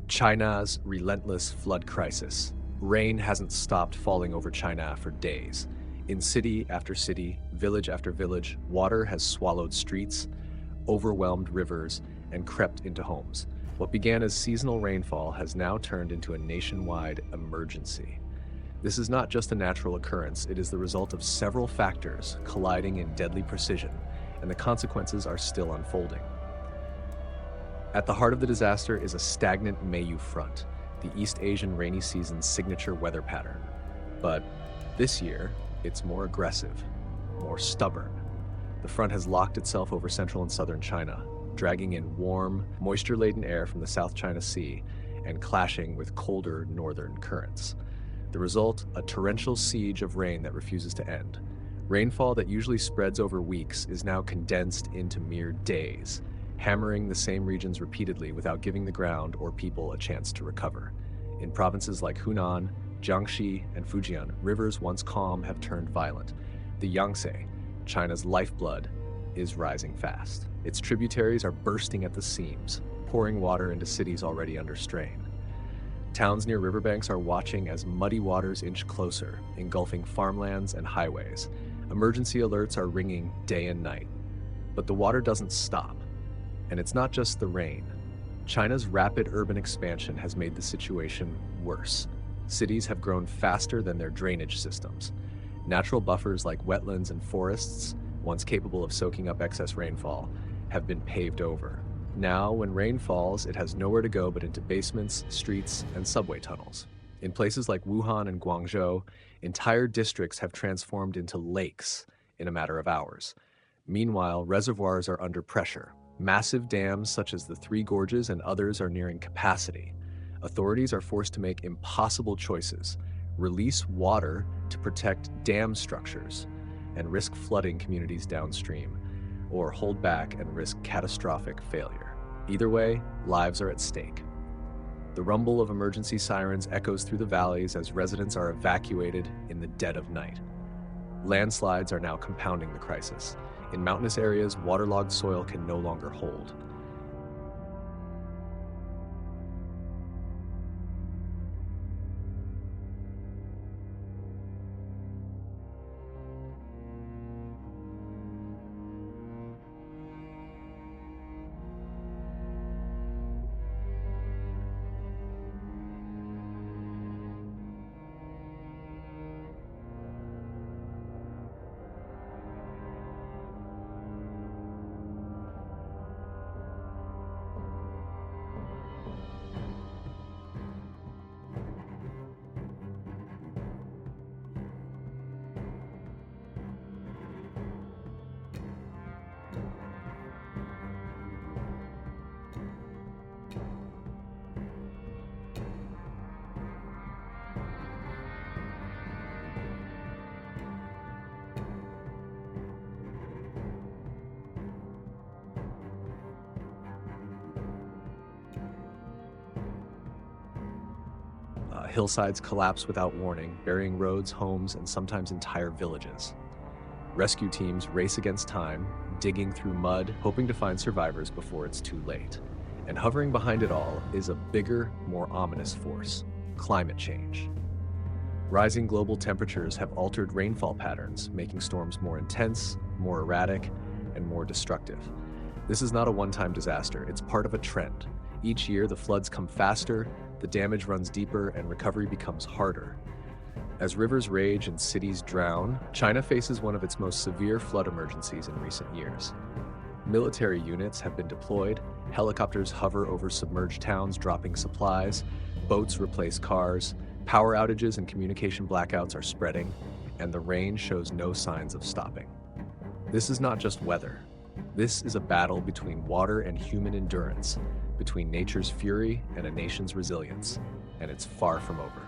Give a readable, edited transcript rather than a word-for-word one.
China's relentless flood crisis. Rain hasn't stopped falling over China for days. In city after city, village after village, water has swallowed streets, overwhelmed rivers, and crept into homes. What began as seasonal rainfall has now turned into a nationwide emergency. This is not just a natural occurrence, it is the result of several factors colliding in deadly precision, and the consequences are still unfolding. At the heart of the disaster is a stagnant Mayu front, the East Asian rainy season's signature weather pattern. But this year, it's more aggressive, more stubborn. The front has locked itself over central and southern China, dragging in warm, moisture-laden air from the South China Sea and clashing with colder northern currents. The result, a torrential siege of rain that refuses to end. Rainfall that usually spreads over weeks is now condensed into mere days, hammering the same regions repeatedly without giving the ground or people a chance to recover. In provinces like Hunan, Jiangxi, and Fujian, rivers once calm have turned violent. The Yangtze, China's lifeblood, is rising fast. Its tributaries are bursting at the seams, pouring water into cities already under strain. Towns near riverbanks are watching as muddy waters inch closer, engulfing farmlands and highways. Emergency alerts are ringing day and night. But the water doesn't stop. And it's not just the rain. China's rapid urban expansion has made the situation worse. Cities have grown faster than their drainage systems. Natural buffers like wetlands and forests, once capable of soaking up excess rainfall, have been paved over. Now, when rain falls, it has nowhere to go but into basements, streets, and subway tunnels. In places like Wuhan and Guangzhou, entire districts have transformed into lakes in a matter of hours. Meanwhile, reservoirs are under pressure. Massive dams such as the Three Gorges and others are nearing capacity. Authorities are forced to make impossible choices: release water to protect dam structures and risk flooding communities downstream, or hold back and risk catastrophic failure. Either way, lives are at stake. The rumble of emergency sirens echoes through the valleys as residents are evacuated in the dead of night. Landslides are now compounding the crisis. In mountainous areas, waterlogged soil can no longer hold. Hillsides collapse without warning, burying roads, homes, and sometimes entire villages. Rescue teams race against time, digging through mud, hoping to find survivors before it's too late. And hovering behind it all is a bigger, more ominous force: climate change. Rising global temperatures have altered rainfall patterns, making storms more intense, more erratic, and more destructive. This is not a one-time disaster, it's part of a trend. Each year, the floods come faster, the damage runs deeper, and recovery becomes harder. As rivers rage and cities drown, China faces one of its most severe flood emergencies in recent years. Military units have been deployed, helicopters hover over submerged towns dropping supplies, boats replace cars, power outages and communication blackouts are spreading, and the rain shows no signs of stopping. This is not just weather. This is a battle between water and human endurance, between nature's fury and a nation's resilience, and it's far from over.